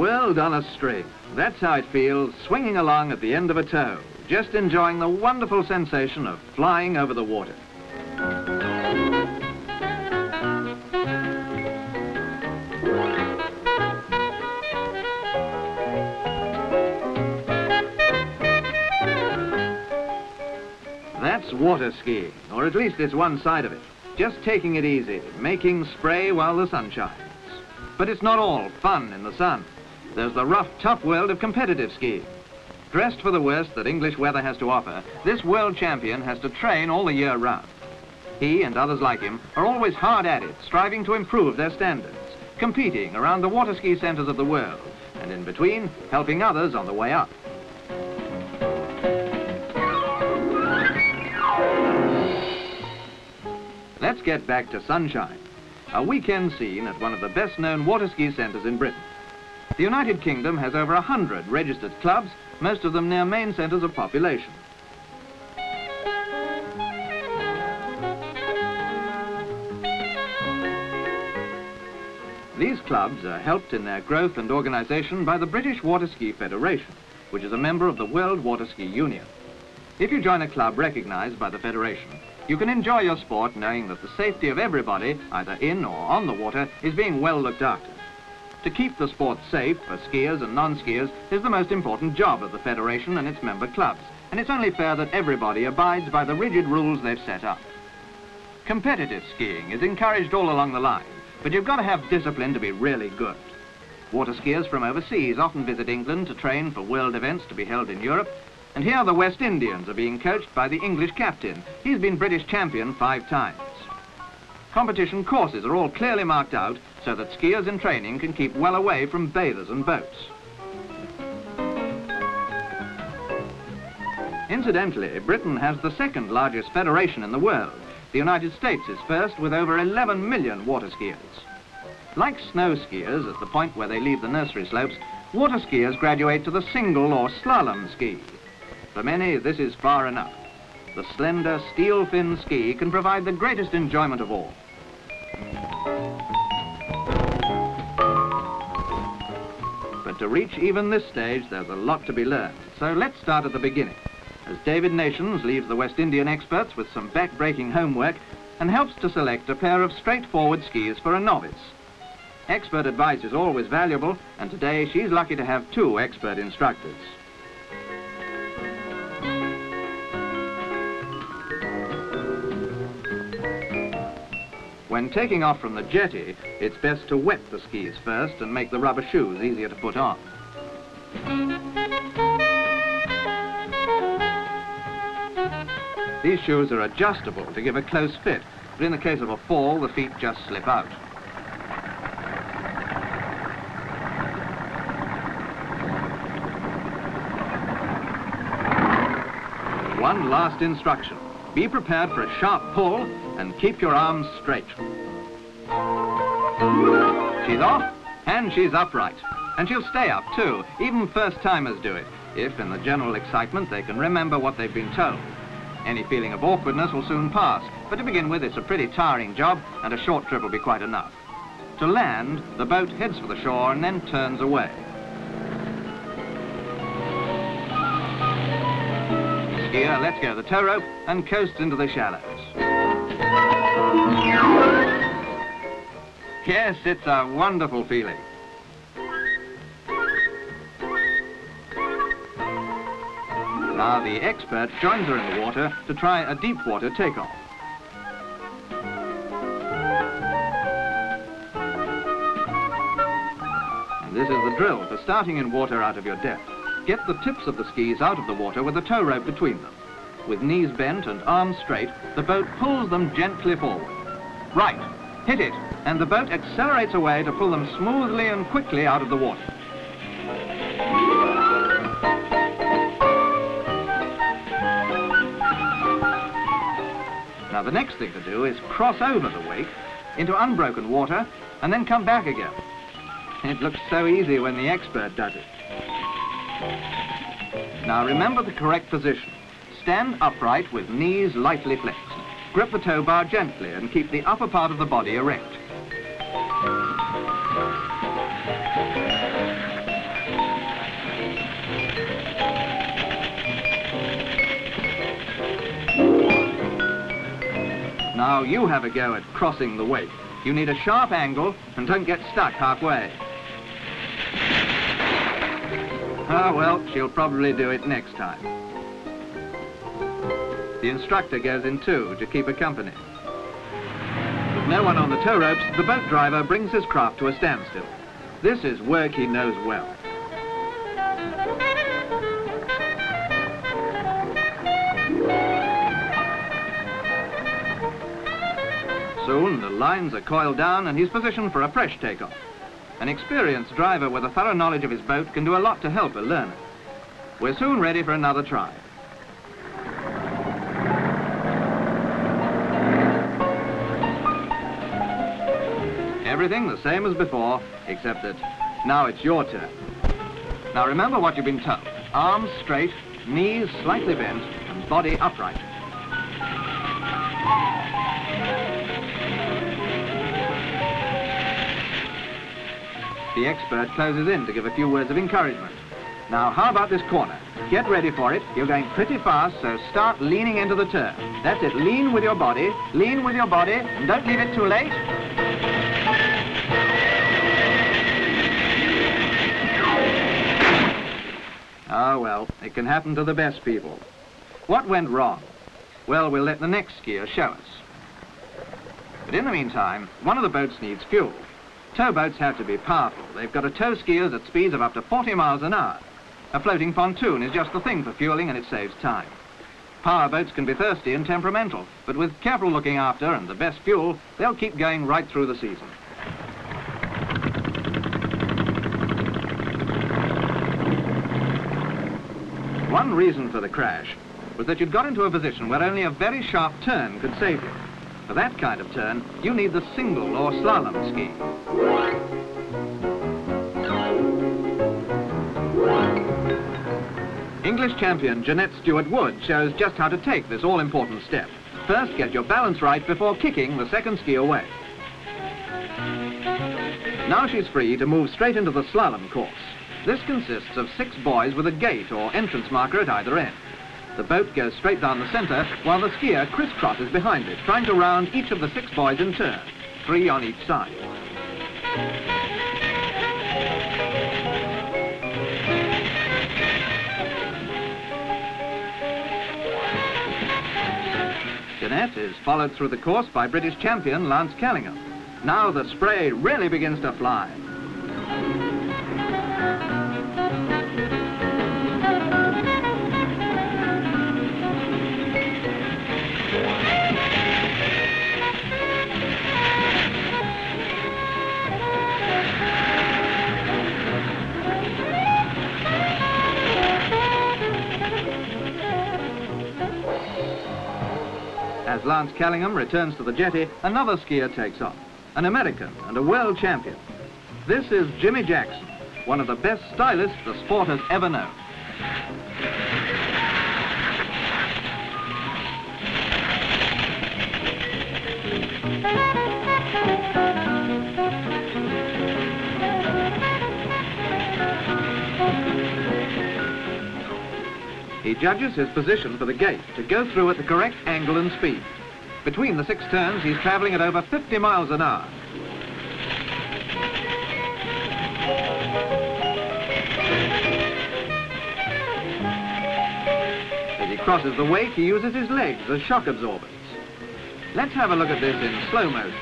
world on a string. That's how it feels, swinging along at the end of a tow, just enjoying the wonderful sensation of flying over the water. That's water skiing, or at least it's one side of it. Just taking it easy, making spray while the sun shines. But it's not all fun in the sun. There's the rough, tough world of competitive skiing. Dressed for the worst that English weather has to offer, this world champion has to train all the year round. He and others like him are always hard at it, striving to improve their standards, competing around the water ski centres of the world, and in between, helping others on the way up. Let's get back to Sunshine, a weekend scene at one of the best-known water ski centres in Britain. The United Kingdom has over 100 registered clubs, most of them near main centres of population. These clubs are helped in their growth and organisation by the British Water Ski Federation, which is a member of the World Water Ski Union. If you join a club recognised by the Federation, you can enjoy your sport knowing that the safety of everybody, either in or on the water, is being well looked after. To keep the sport safe for skiers and non-skiers is the most important job of the Federation and its member clubs, and it's only fair that everybody abides by the rigid rules they've set up. Competitive skiing is encouraged all along the line, but you've got to have discipline to be really good. Water skiers from overseas often visit England to train for world events to be held in Europe, and here the West Indians are being coached by the English captain. He's been British champion 5 times. Competition courses are all clearly marked out so that skiers in training can keep well away from bathers and boats. Incidentally, Britain has the second largest federation in the world. The United States is first with over 11 million water skiers. Like snow skiers at the point where they leave the nursery slopes, water skiers graduate to the single or slalom ski. For many, this is far enough. The slender steel fin ski can provide the greatest enjoyment of all. But to reach even this stage, there's a lot to be learned. So let's start at the beginning, as David Nations leaves the West Indian experts with some back-breaking homework and helps to select a pair of straightforward skis for a novice. Expert advice is always valuable, and today she's lucky to have 2 expert instructors. When taking off from the jetty, it's best to wet the skis first and make the rubber shoes easier to put on. These shoes are adjustable to give a close fit, but in the case of a fall, the feet just slip out. One last instruction. Be prepared for a sharp pull and keep your arms straight. She's off and she's upright. And she'll stay up too. Even first-timers do it, if in the general excitement they can remember what they've been told. Any feeling of awkwardness will soon pass, but to begin with, it's a pretty tiring job and a short trip will be quite enough. To land, the boat heads for the shore and then turns away. Skier lets go the tow rope and coasts into the shallows. Yes, it's a wonderful feeling. Now the expert joins her in the water to try a deep water takeoff. And this is the drill for starting in water out of your depth. Get the tips of the skis out of the water with a tow rope between them. With knees bent and arms straight, the boat pulls them gently forward. Right, hit it, and the boat accelerates away to pull them smoothly and quickly out of the water. Now the next thing to do is cross over the wake into unbroken water and then come back again. It looks so easy when the expert does it. Now remember the correct position. Stand upright with knees lightly flexed. Grip the tow bar gently and keep the upper part of the body erect. Now you have a go at crossing the wake. You need a sharp angle and don't get stuck halfway. Oh, well, she'll probably do it next time. The instructor goes in too to keep her company. With no one on the tow ropes, the boat driver brings his craft to a standstill. This is work he knows well. Soon, the lines are coiled down and he's positioned for a fresh takeoff. An experienced driver with a thorough knowledge of his boat can do a lot to help a learner. We're soon ready for another try. Everything the same as before, except that now it's your turn. Now remember what you've been told. Arms straight, knees slightly bent, and body upright. The expert closes in to give a few words of encouragement. Now, how about this corner? Get ready for it. You're going pretty fast, so start leaning into the turn. That's it. Lean with your body, and don't leave it too late. Oh, well, it can happen to the best people. What went wrong? Well, we'll let the next skier show us. But in the meantime, one of the boats needs fuel. Towboats have to be powerful. They've got to tow skiers at speeds of up to 40 miles an hour. A floating pontoon is just the thing for fueling, and it saves time. Powerboats can be thirsty and temperamental, but with careful looking after and the best fuel, they'll keep going right through the season. One reason for the crash was that you'd got into a position where only a very sharp turn could save you. For that kind of turn, you need the single or slalom ski. English champion Jeanette Stewart-Wood shows just how to take this all-important step. First, get your balance right before kicking the second ski away. Now she's free to move straight into the slalom course. This consists of 6 buoys with a gate or entrance marker at either end. The boat goes straight down the center, while the skier crisscrosses behind it, trying to round each of the 6 buoys in turn, 3 on each side. Jeanette is followed through the course by British champion Lance Callingham. Now the spray really begins to fly. As Lance Callingham returns to the jetty, another skier takes off, an American and a world champion. This is Jimmy Jackson, one of the best stylists the sport has ever known. He judges his position for the gate to go through at the correct angle and speed. Between the 6 turns, he's traveling at over 50 miles an hour. As he crosses the wake, he uses his legs as shock absorbers. Let's have a look at this in slow motion.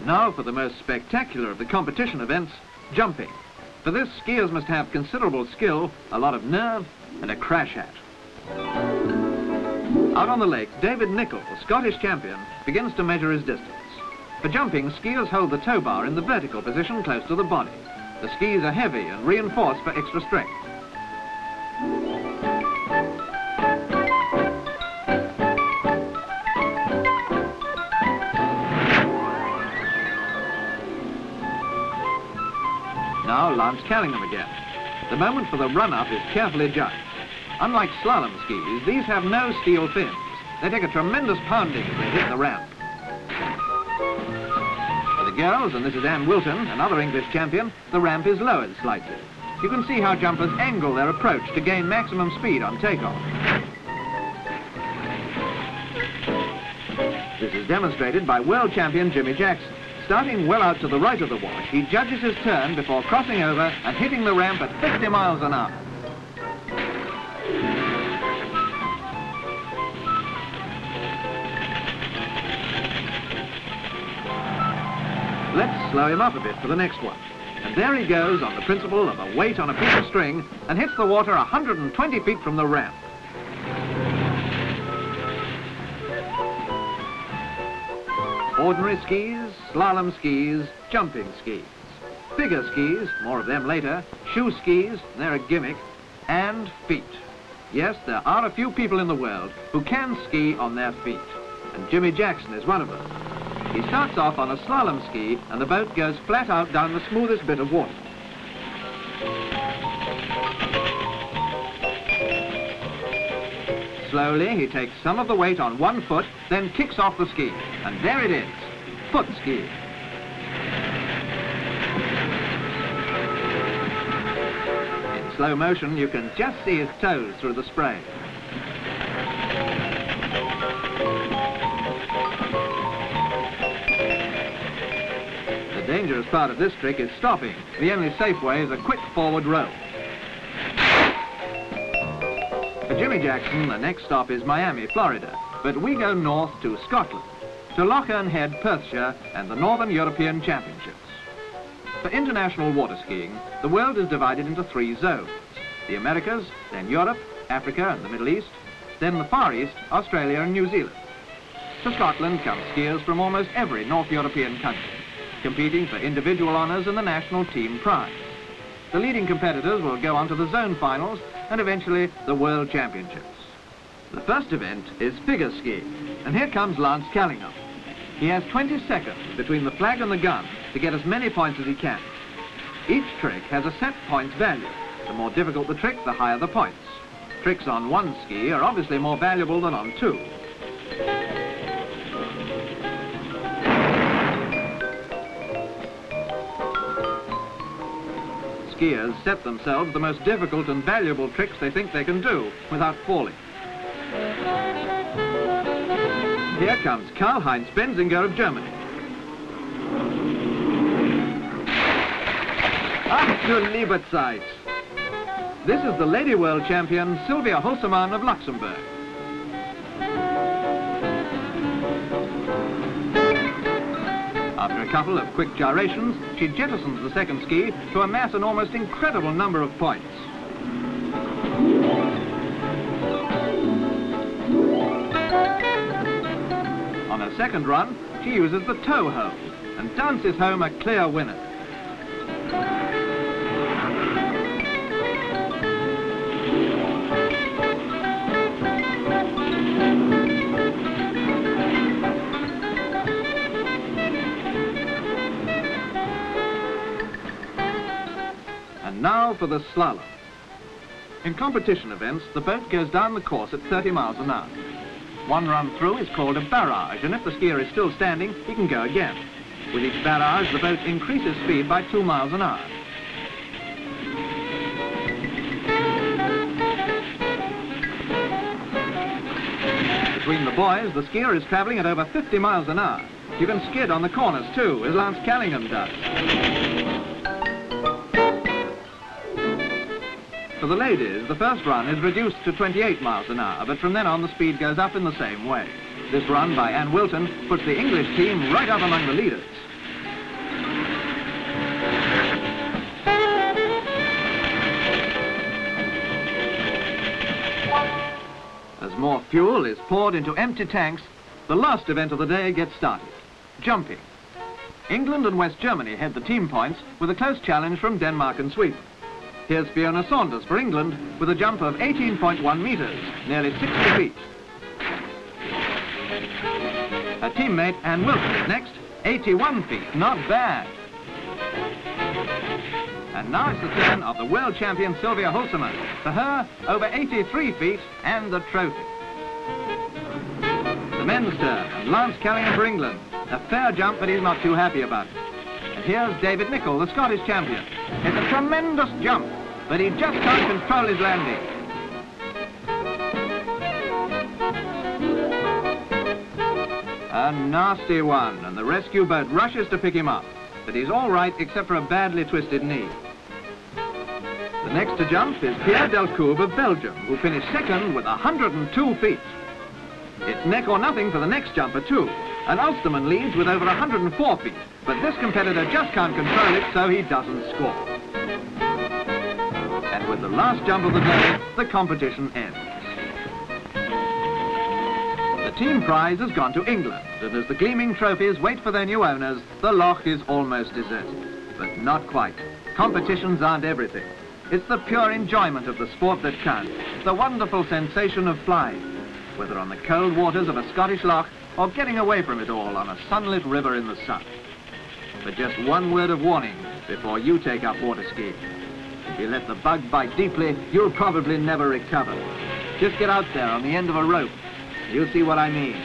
Now for the most spectacular of the competition events, jumping. For this, skiers must have considerable skill, a lot of nerve, and a crash hat. Out on the lake, David Nicholl, Scottish champion, begins to measure his distance. For jumping, skiers hold the tow bar in the vertical position close to the body. The skis are heavy and reinforced for extra strength. Now Lance Callingham again. The moment for the run-up is carefully judged. Unlike slalom skis, these have no steel fins. They take a tremendous pounding as they hit the ramp. For the girls, and this is Anne Wilton, another English champion, the ramp is lowered slightly. You can see how jumpers angle their approach to gain maximum speed on takeoff. This is demonstrated by world champion Jimmy Jackson. Starting well out to the right of the wash, he judges his turn before crossing over and hitting the ramp at 50 miles an hour. Let's slow him up a bit for the next one. And there he goes on the principle of a weight on a piece of string and hits the water 120 feet from the ramp. Ordinary skis, slalom skis, jumping skis. Figure skis, more of them later, shoe skis, they're a gimmick, and feet. Yes, there are a few people in the world who can ski on their feet, and Jimmy Jackson is one of them. He starts off on a slalom ski and the boat goes flat out down the smoothest bit of water. Slowly, he takes some of the weight on one foot, then kicks off the ski. And there it is, foot ski. In slow motion, you can just see his toes through the spray. The dangerous part of this trick is stopping. The only safe way is a quick forward roll. For Jimmy Jackson, the next stop is Miami, Florida, but we go north to Scotland, to Lochern Head, Perthshire, and the Northern European Championships. For international water skiing, the world is divided into 3 zones: the Americas, then Europe, Africa and the Middle East, then the Far East, Australia and New Zealand. To Scotland come skiers from almost every North European country, competing for individual honours and the national team prize. The leading competitors will go on to the zone finals and eventually the World Championships. The first event is figure skiing, and here comes Lance Callingham. He has 20 seconds between the flag and the gun to get as many points as he can. Each trick has a set points value. The more difficult the trick, the higher the points. Tricks on one ski are obviously more valuable than on 2. Skiers set themselves the most difficult and valuable tricks they think they can do without falling. Here comes Karl-Heinz Benzinger of Germany. Ach du liebe Zeit! This is the lady world champion Sylvia Hulsemann of Luxembourg. After a couple of quick gyrations, she jettisons the second ski to amass an almost incredible number of points. On her second run, she uses the toe hold and dances home a clear winner. And now for the slalom. In competition events, the boat goes down the course at 30 miles an hour. One run through is called a barrage, and if the skier is still standing, he can go again. With each barrage, the boat increases speed by 2 miles an hour. Between the boys, the skier is travelling at over 50 miles an hour. You can skid on the corners too, as Lance Callingham does. For the ladies, the first run is reduced to 28 miles an hour, but from then on the speed goes up in the same way. This run by Anne Wilton puts the English team right up among the leaders. As more fuel is poured into empty tanks, the last event of the day gets started: jumping. England and West Germany head the team points with a close challenge from Denmark and Sweden. Here's Fiona Saunders for England with a jump of 18.1 metres, nearly 60 feet. Her teammate Anne Wilton is next, 81 feet, not bad. And now it's the turn of the world champion Sylvia Hulseman. For her, over 83 feet and the trophy. The men's turn, and Lance Callion for England. A fair jump, but he's not too happy about it. And here's David Nicol, the Scottish champion. It's a tremendous jump, but he just can't control his landing. A nasty one, and the rescue boat rushes to pick him up. But he's all right, except for a badly twisted knee. The next to jump is Pierre Delcourt of Belgium, who finished second with 102 feet. It's neck or nothing for the next jumper too, and Ulsterman leads with over 104 feet, but this competitor just can't control it, so he doesn't score. And with the last jump of the day, the competition ends. The team prize has gone to England, and as the gleaming trophies wait for their new owners, the loch is almost deserted. But not quite. Competitions aren't everything. It's the pure enjoyment of the sport that counts, the wonderful sensation of flying, whether on the cold waters of a Scottish loch or getting away from it all on a sunlit river in the sun. But just one word of warning before you take up water skiing. If you let the bug bite deeply, you'll probably never recover. Just get out there on the end of a rope. You'll see what I mean.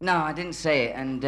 No, I didn't say it, and